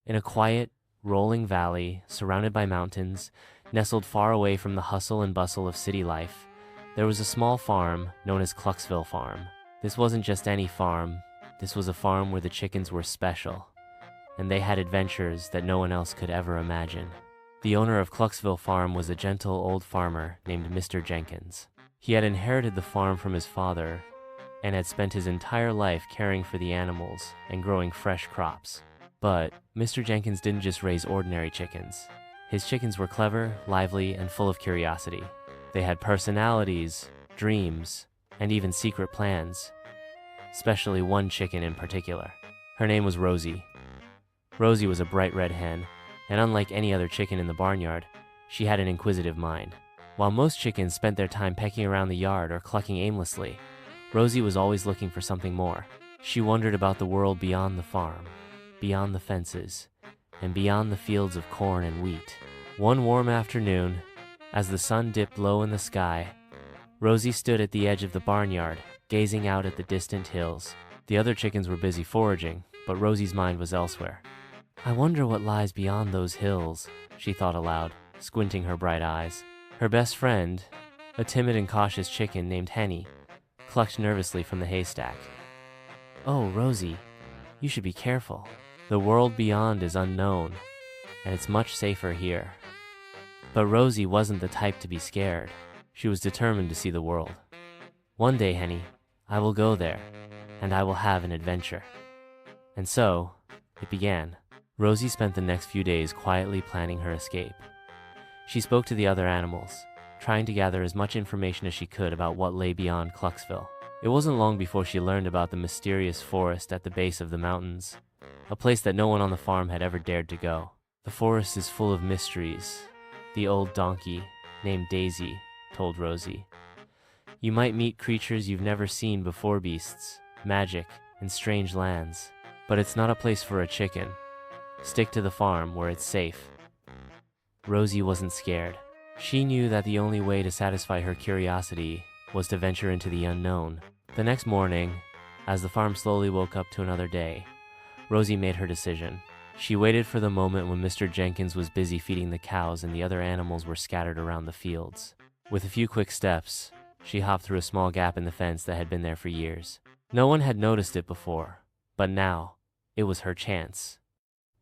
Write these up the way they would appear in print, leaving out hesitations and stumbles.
In a quiet, rolling valley surrounded by mountains, nestled far away from the hustle and bustle of city life, there was a small farm known as Clucksville Farm. This wasn't just any farm, this was a farm where the chickens were special, and they had adventures that no one else could ever imagine. The owner of Clucksville Farm was a gentle old farmer named Mr. Jenkins. He had inherited the farm from his father and had spent his entire life caring for the animals and growing fresh crops. But Mr. Jenkins didn't just raise ordinary chickens. His chickens were clever, lively, and full of curiosity. They had personalities, dreams, and even secret plans, especially one chicken in particular. Her name was Rosie. Rosie was a bright red hen, and unlike any other chicken in the barnyard, she had an inquisitive mind. While most chickens spent their time pecking around the yard or clucking aimlessly, Rosie was always looking for something more. She wondered about the world beyond the farm, beyond the fences, and beyond the fields of corn and wheat. One warm afternoon, as the sun dipped low in the sky, Rosie stood at the edge of the barnyard, gazing out at the distant hills. The other chickens were busy foraging, but Rosie's mind was elsewhere. "I wonder what lies beyond those hills," she thought aloud, squinting her bright eyes. Her best friend, a timid and cautious chicken named Henny, clucked nervously from the haystack. "Oh, Rosie, you should be careful. The world beyond is unknown, and it's much safer here." But Rosie wasn't the type to be scared. She was determined to see the world. "One day, Henny, I will go there, and I will have an adventure." And so, it began. Rosie spent the next few days quietly planning her escape. She spoke to the other animals, trying to gather as much information as she could about what lay beyond Clucksville. It wasn't long before she learned about the mysterious forest at the base of the mountains, a place that no one on the farm had ever dared to go. "The forest is full of mysteries," the old donkey, named Daisy, told Rosie. "You might meet creatures you've never seen before, beasts, magic, and strange lands. But it's not a place for a chicken. Stick to the farm where it's safe." Rosie wasn't scared. She knew that the only way to satisfy her curiosity was to venture into the unknown. The next morning, as the farm slowly woke up to another day, Rosie made her decision. She waited for the moment when Mr. Jenkins was busy feeding the cows and the other animals were scattered around the fields. With a few quick steps, she hopped through a small gap in the fence that had been there for years. No one had noticed it before, but now, it was her chance.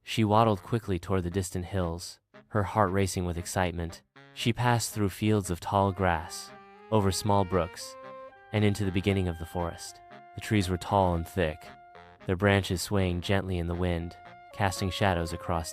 She waddled quickly toward the distant hills, her heart racing with excitement. She passed through fields of tall grass, over small brooks, and into the beginning of the forest. The trees were tall and thick, their branches swaying gently in the wind, casting shadows across